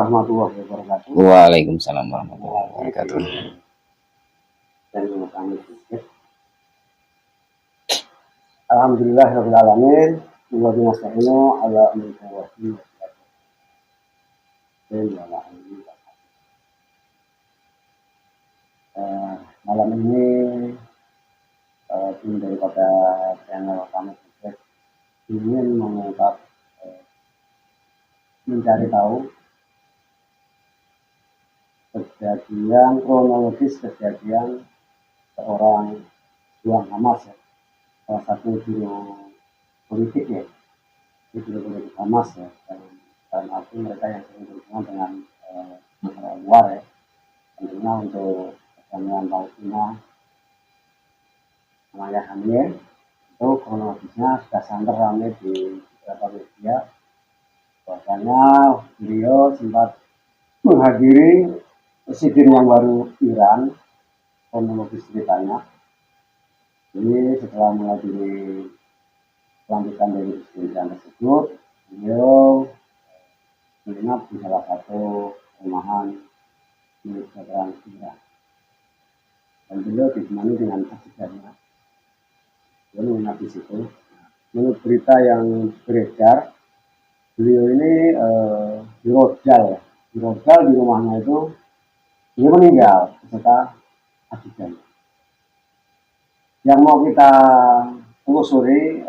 warahmatullahi wabarakatuh. Waalaikumsalam warahmatullahi wabarakatuh. Dan kami alhamdulillahirabbil alamin wa binasta'inu ala amrika wa malam ini tim daripada channel kami ingin mengungkap mencari tahu kejadian kronologis kejadian seorang Juan Hamas, ya, salah satu juru politik ya, juru politik Hamas ya, dan arti mereka yang sering berhubungan dengan luar ya, tentunya untuk perdamaian Palestina namanya Hamir. Itu kronologisnya sudah santer ramai di beberapa media bahwasanya beliau sempat menghadiri presiden yang baru Iran. Kronologis ceritanya ini setelah menghadiri pelantikan dari presiden Iran tersebut, beliau menginap di salah satu rumahan milik veteran Iran dan beliau ditemani dengan asistennya. Beliau menginap di situ. Menurut berita yang beredar, beliau ini dirojal di rumahnya itu. Dia meninggal beserta asisten. Yang mau kita telusuri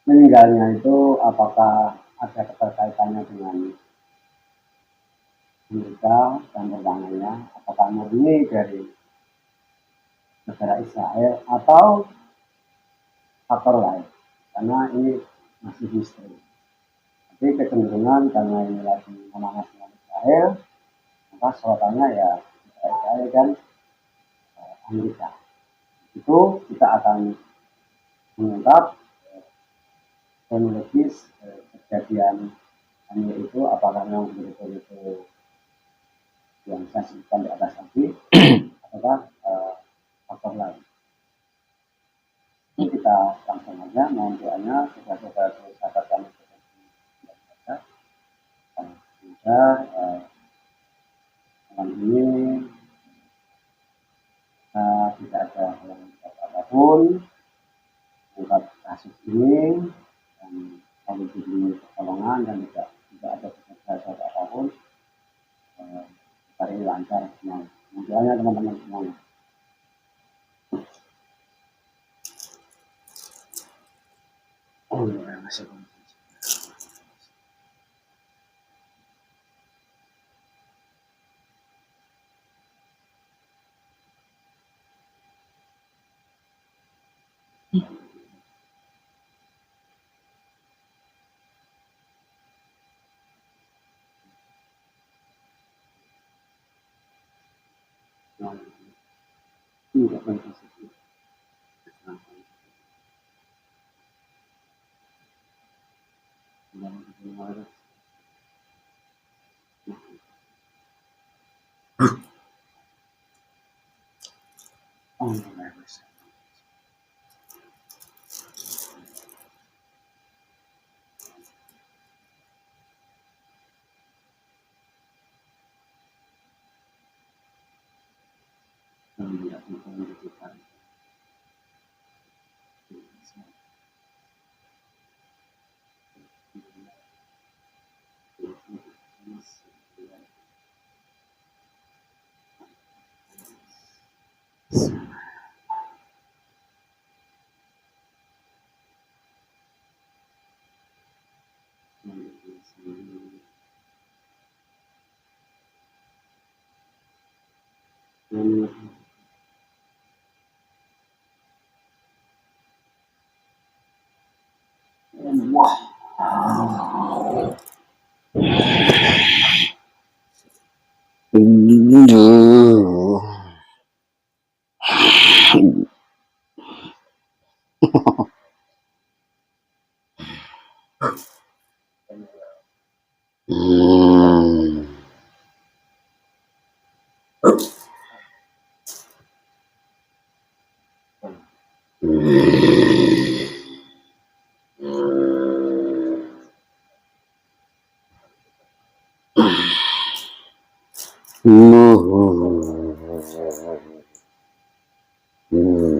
meninggalnya itu apakah ada keterkaitannya dengan Amerika dan perbangannya, apakah murni dari negara Israel atau faktor lain, karena ini masih misteri. Tapi kecenderungan karena ini lagi memanas dengan Israel, maka sorotannya ya Israel dan Amerika. Itu kita akan mengungkap kronologis kejadian Hamir itu, apakah memang betul-betul yang saya sebutkan di atas tadi ataukah faktor lain. Ini kita langsung aja, mohon doanya saudara-saudara sahabat kami sudah malam ini tidak ada yang apapun mengungkap kasus ini, dan kami diberi pertolongan dan tidak ada kesalahan apapun. Hari ini lancar semua. Semuanya teman-teman semuanya.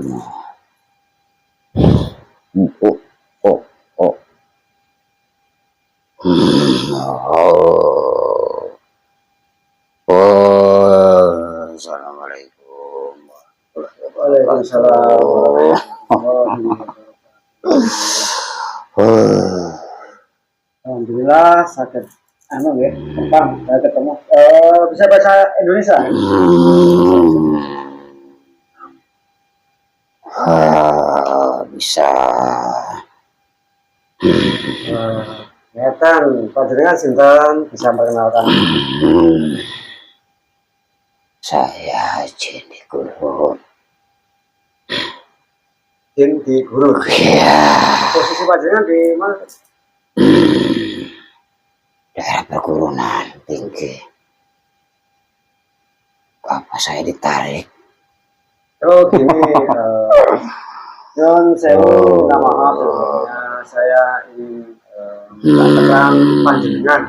Oh, oh, oh. Oh. Oh. Assalamualaikum. Waalaikumsalam warahmatullahi wabarakatuh. Alhamdulillah sakit ya, Bang, saya ketemu. Bisa bahasa Indonesia? Bisa. Kelihatan, panjenengan sinten, bisa perkenalkan? Saya Jin di Guru. Jin di Guru. Iya. Posisi panjenengan di mana? Daerah perguruan tinggi. Apa saya ditarik? Oh gini, Yon sewu, minta maaf sebelumnya saya ingin menyampaikan panjenengan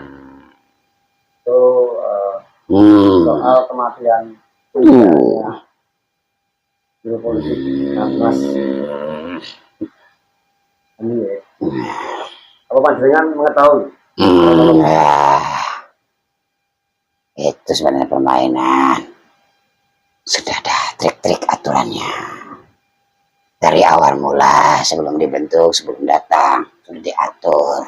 itu soal kematian Guru Politik Mas ini ya. Apa panjenengan mengetahui? Itu sebenarnya permainan. Sudah ada trik-trik aturannya. Dari awal mula, sebelum dibentuk, sebelum datang, sudah diatur.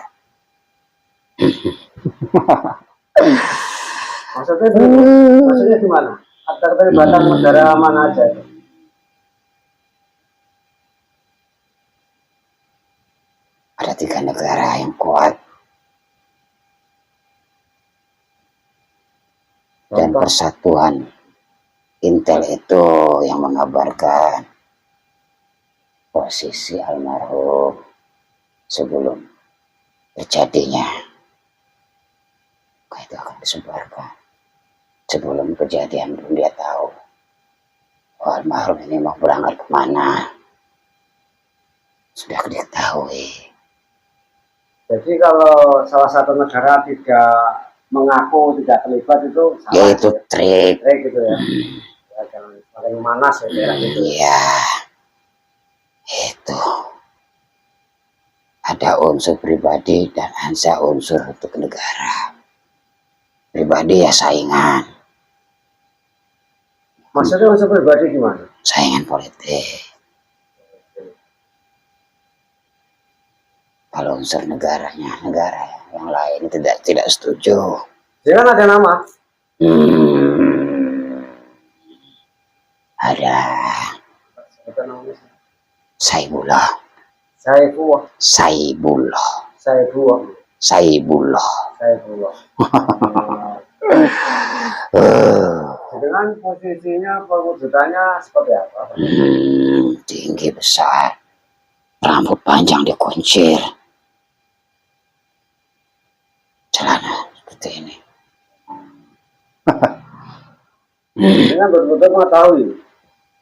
Maksudnya gimana? Keterlibatan negara mana aja itu? Ada 3 negara yang kuat. Dan persatuan Intel itu yang mengabarkan posisi almarhum sebelum terjadinya. Itu akan disebarkan. Sebelum kejadian belum dia tahu. Oh, almarhum ini mau berangkat kemana. Sudah diketahui. Jadi kalau salah satu negara tidak mengaku tidak terlibat itu salah. Ya itu trik. Trik gitu ya. Ya jangan semakin manas ya daerah itu. Iya. Itu. Ada unsur pribadi dan ada unsur untuk negara. Pribadi ya saingan. Maksudnya unsur pribadi gimana? Saingan politik. Kalau unsur negaranya, negara yang lain tidak setuju. Jangan ada nama. Ada Saibullah. Saifullah. Saibullah. Saifullah. Saibullah. Saifullah. Dengan posisinya perwujudannya seperti apa? Tinggi besar, rambut panjang dikuncir, celana seperti ini. Dengan betul-betul mengetahui.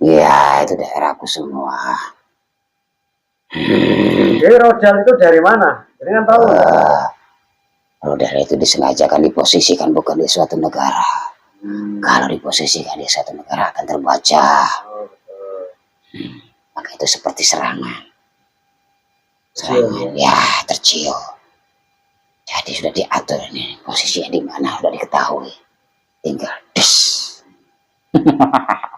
Iya, itu daerahku semua. Jadi Rodal itu dari mana? Dengan tahu. Rodal itu disengajakan diposisikan bukan di suatu negara. Kalau diposisikan di suatu negara akan terbaca. Maka itu seperti serangan. Serangan ya tercium. Jadi sudah diatur ini posisinya di mana sudah diketahui. Tinggal des.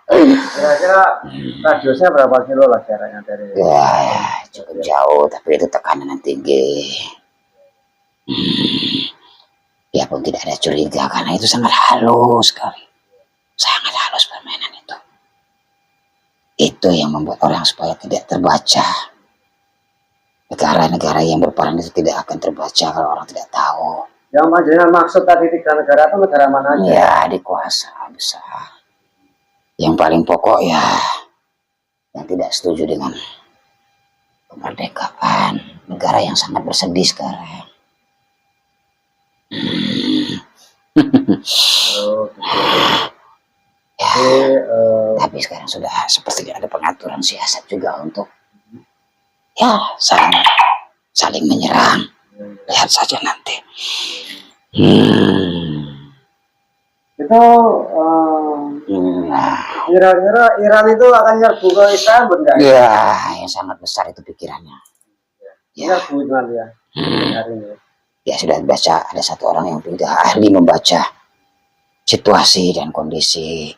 Kira-kira radiusnya berapa kilo lah jaraknya dari? Ya cukup jauh tapi itu tekanan yang tinggi. Ya pun tidak ada curiga karena itu sangat halus sekali. Sangat halus permainan itu. Itu yang membuat orang supaya tidak terbaca. Negara-negara yang berperang itu tidak akan terbaca kalau orang tidak tahu. Yang panjenengan maksud tadi 3 negara itu negara mana aja? Ya dikuasa besar. Yang paling pokok ya yang tidak setuju dengan kemerdekaan negara yang sangat bersedih sekarang. Ya, tapi sekarang sudah seperti ada pengaturan siasat juga untuk ya saling menyerang. Lihat saja nanti. Itu Kira-kira Iran itu akan nyerbu ke Israel benar? Ya, yang sangat besar itu pikirannya. Ya, nyerbu nanti ya. Hari ini. Ya sudah baca, ada satu orang yang sudah ahli membaca situasi dan kondisi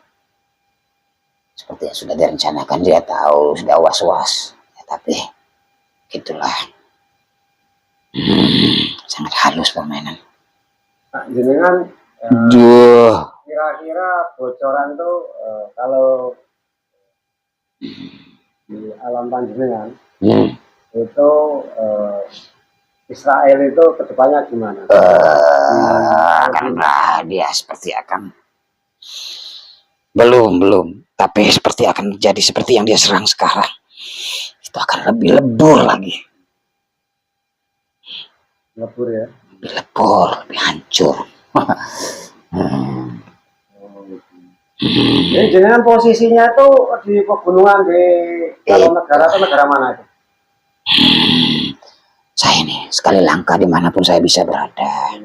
seperti yang sudah direncanakan. Dia tahu, sudah was-was ya, tapi itulah sangat halus permainan. Nah, jenengan Duh, kira-kira bocoran tuh kalau di alam panjenengan itu Israel itu kedepannya gimana? karena dia seperti akan belum, tapi seperti akan jadi seperti yang dia serang sekarang. Itu akan lebih lebur lagi. Lebur ya? Lebih lebur, lebih hancur. Jadi jenengan posisinya tuh di pegunungan di kalau negara atau negara mana itu? Saya ini sekali langkah dimanapun saya bisa berada.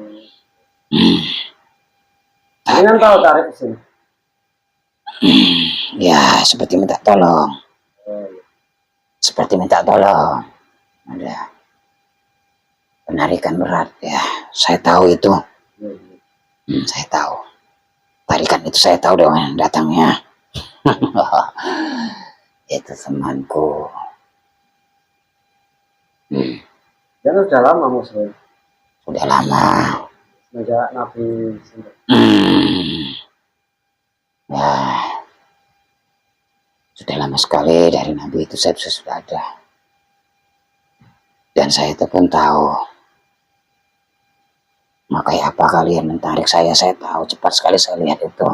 Jenengan tahu tarik ke sini? Ya, seperti minta tolong. Seperti minta tolong. Ada penarikan berat ya. Saya tahu itu. Saya tahu. Tarikan itu saya tahu dengan datangnya. Itu temanku. Dia sudah lama muslim. Sudah lama. Sejak Nabi. Ya, sudah lama sekali dari Nabi itu saya sudah ada. Dan saya itu pun tahu. Makanya apa kalian menarik saya tahu. Cepat sekali saya lihat itu.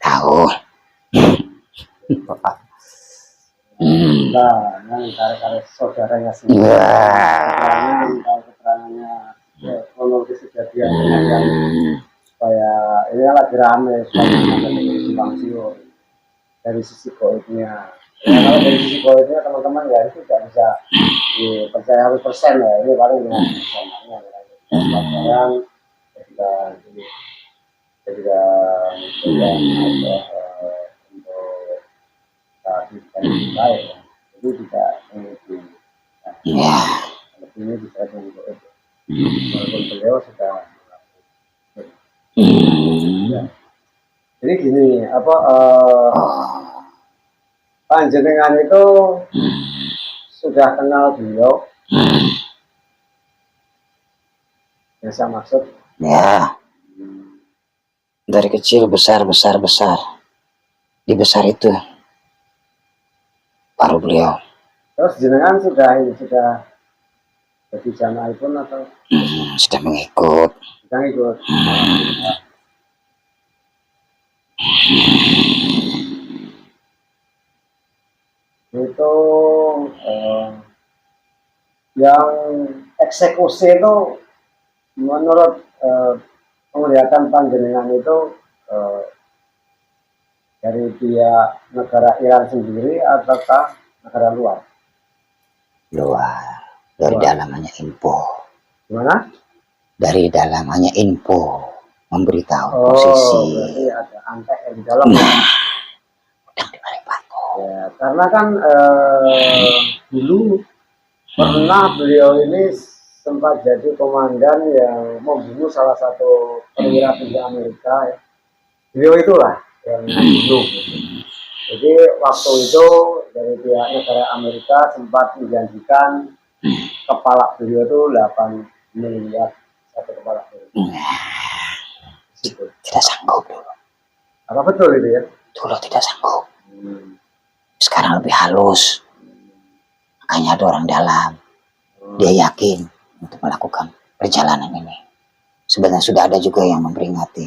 Tahu. Nah, yang tarik saudaranya sendiri. Tahu keterangannya. Kronologis kejadian supaya ini lagi rame supaya simpang siur dari sisi goibnya. Ya, kalau dari sisi goibnya teman-teman ya itu tidak bisa dipercaya 100% ya. Ini paling dengan persamaan pelajaran ketika untuk saat ini baik ya. Jadi tidak lebih ini bisa dengan goib. Walaupun beliau sudah ya. Jadi gini panjenengan itu sudah kenal beliau yang saya maksud ya dari kecil besar di besar itu baru beliau. Terus jenengan sudah jadi jamaah pun atau sudah mengikut. Itu yang eksekusi itu menurut penglihatan panjenengan itu dari pihak negara Iran sendiri ataukah negara luar? Dari dalamannya info. Gimana? Dari dalamannya info memberitahu posisi. Berarti ada antek yang di dalam. Udang di balik batu. Ya, karena kan dulu pernah beliau ini sempat jadi komandan yang membunuh salah satu perwira tinggi Amerika. Ya. Beliau itulah yang membunuh. Jadi waktu itu dari pihak negara Amerika sempat menjanjikan kepala beliau itu 8 miliar satu kepala beliau. Tidak sanggup dulu. Apa betul itu ya? Dulu tidak sanggup. Sekarang lebih halus. Makanya ada orang dalam. Dia yakin untuk melakukan perjalanan ini. Sebenarnya sudah ada juga yang memperingati.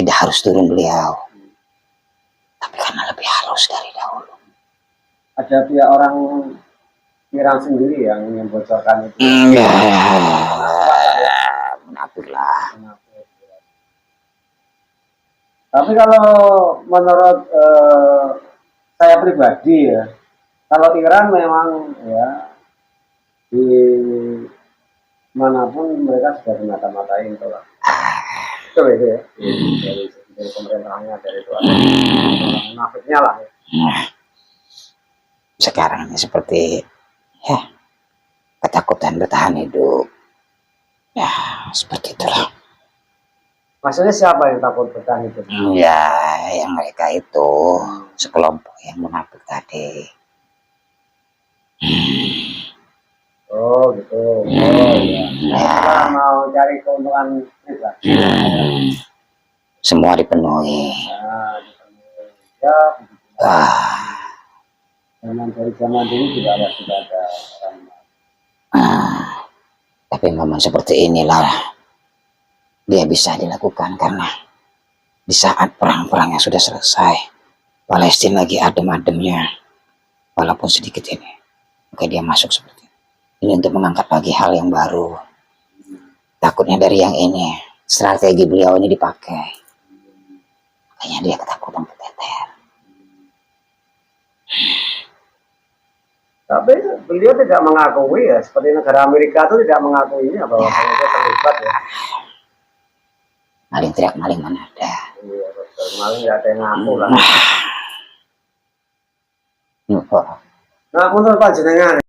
Tidak harus turun beliau. Tapi karena lebih halus dari dahulu. Ada pihak orang Iran sendiri yang membocorkan itu. Munafik lah. Tapi kalau menurut saya pribadi ya, kalau Iran memang ya di manapun mereka sudah dimata-matain tuh lah. Itu ya. Dari segi dari pemerintahnya, dari itu ada orang munafiknya lah ya. Sekarang ini seperti ya ketakutan bertahan hidup. Ya, seperti itulah. Maksudnya siapa yang takut bertahan hidup? Ya, yang mereka itu sekelompok yang munafik tadi. Oh gitu. Oh ya. Nah, mau cari keuntungan juga. Semua dipenuhi. Nah, ya. Wah. Dari zaman dulu sudah ada orang. Tapi momen seperti inilah dia bisa dilakukan karena di saat perang-perang yang sudah selesai, Palestina lagi adem-ademnya, walaupun sedikit ini, maka dia masuk seperti ini untuk mengangkat lagi hal yang baru. Takutnya dari yang ini, strategi beliau ini dipakai, makanya dia ketakutan keteter. Tapi beliau tidak mengakui ya, seperti negara Amerika itu tidak mengakuinya bahwa Indonesia terlibat ya. Maling teriak maling mana ada. Iya betul, maling nggak ada yang ngaku lah. Nah, menurut Pak Jenengan,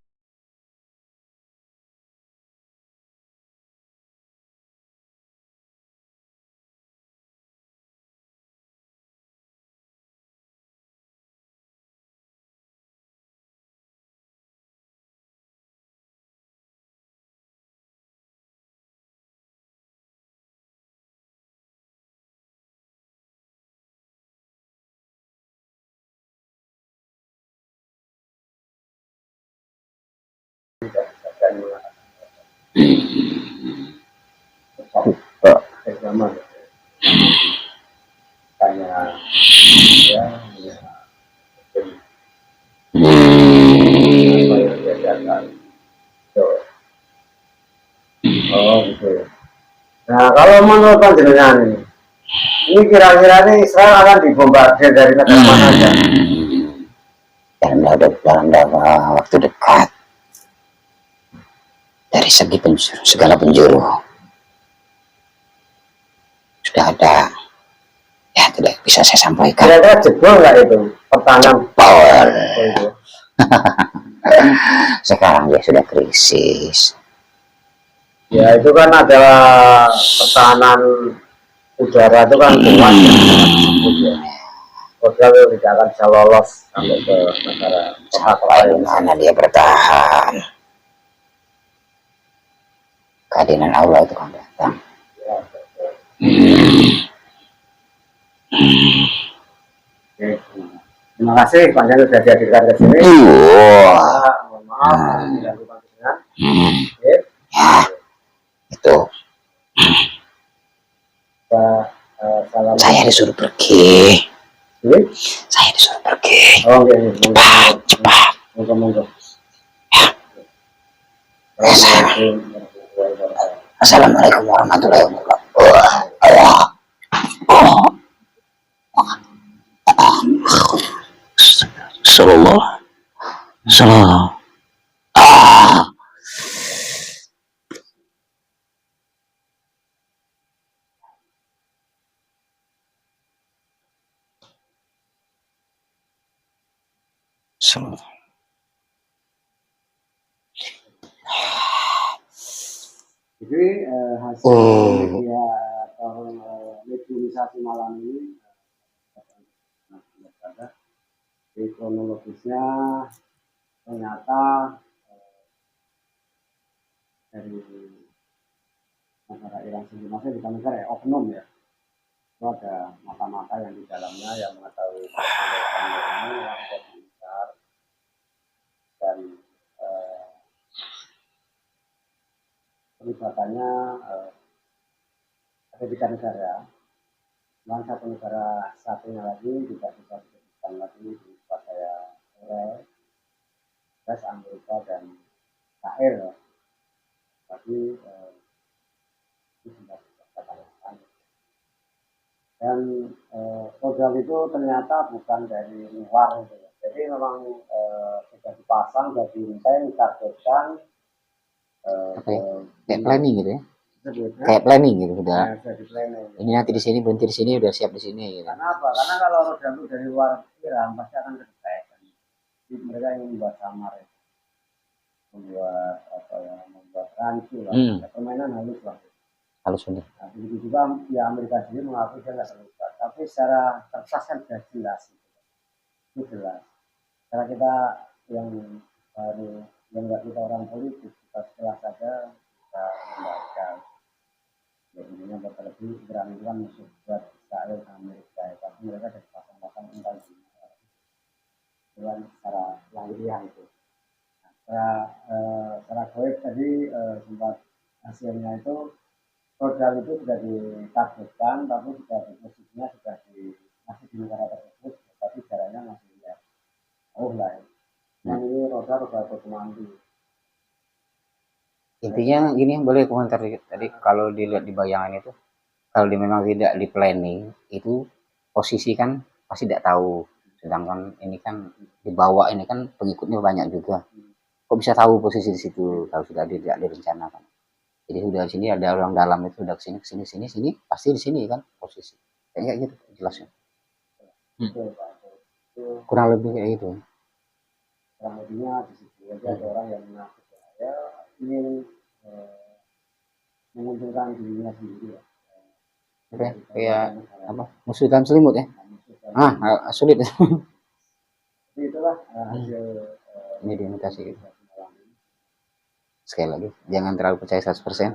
zaman tanya ya, apa yang dia lihatkan. Oh gitu ya. Nah kalau menurut Pak Jenengan ini kira-kira nih Israel akan dibombardir dari negara mana aja? Dalam waktu dekat, dari segi segala penjuru sudah ada, ya tidak bisa saya sampaikan. Kira-kira jebol nggak itu pertahanan Power. itu? Sekarang dia sudah krisis. Ya itu kan adalah pertahanan udara itu kan kuat ya. Padahal tidak akan bisa lolos sampai ke negara Sampai di mana dia bertahan. Keadilan Allah itu kan datang. Ya, terima kasih Pak Jan sudah dihadirkan ke sini. Mohon maaf mengganggu Pak Jan. Ya, itu. Saya disuruh pergi. Saya disuruh pergi. Oh, oke. Cepat. Monggo. Assalamualaikum warahmatullahi wabarakatuh. Sallallahu. Jadi hasil media atau mediumisasi malam ini di kronologisnya ternyata dari negara Iran sendiri, maksudnya bukan negara ya, oknum ya, itu ada mata-mata yang di dalamnya yang mengetahui ini yang besar dan terlibatannya ada 3 negara, dan satu negara satunya lagi tidak bisa disebutkan lagi pada Israel, Amerika dan Israel, tapi itu sudah dikatakan. Dan modal itu ternyata bukan dari luar gitu ya. Jadi memang sudah dipasang, sudah diintai, ditargetkan kayak planning gitu ya. tersebut. Kayak planning gitu sudah. Nah, sudah di planning. Ini nanti di sini berhenti di sini udah siap di sini gitu. Karena apa? Karena kalau roda itu dari luar Iran pasti akan kedetek. Jadi mereka ingin membuat samar, ya. Membuat apa ya? Membuat rancu lah. Ya, permainan halus lah. Halus bener. Nah, begitu juga ya Amerika sendiri mengakui dia nggak terlibat. Tapi secara kertas kan sudah jelas. Itu jelas. Karena kita yang baru yang nggak kita orang politik, kita setelah saja kita membaca. Ya intinya lebih Iran itu kan musuh buat Israel dan Amerika. Tapi mereka dari pasang-pasang tinggal di Iran secara lahiriah itu. Nah, secara goib tadi sempat hasilnya itu produk itu sudah ditargetkan, tapi sudah posisinya sudah masih di negara tersebut, tapi jaraknya masih ya jauh lah. Ya. Yang ini roda otomatis. Intinya gini, boleh komentar dikit. Tadi kalau dilihat di bayangan itu, kalau memang tidak di planning, itu posisi kan pasti tidak tahu. Sedangkan ini kan dibawa ini kan pengikutnya banyak juga. Kok bisa tahu posisi di situ kalau sudah tidak direncanakan? Jadi sudah di sini ada orang dalam itu sudah kesini kesini sini sini pasti di sini kan posisi. Kayak gitu jelasnya. Kurang lebih kayak gitu. Kurang lebihnya di situ. Jadi ada orang yang mengaku ya ingin menguntungkan dirinya sendiri ya. Oke, kayak apa? Musuh dalam selimut ya? Sulit. Jadi itulah hasil Ini diimitasi gitu. Sekali lagi, jangan terlalu percaya 100%.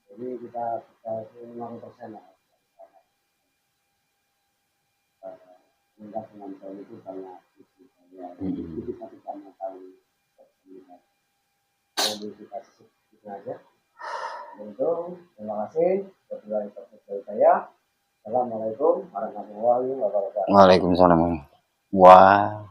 Jadi kita 50% lah. Tingkat dengan tahun itu banyak itu kita tidak mengetahui modifikasi itu aja. Untuk terima kasih wabillahi taufiq wal hidayah. Assalamualaikum warahmatullahi wabarakatuh. Waalaikumsalam. Wah.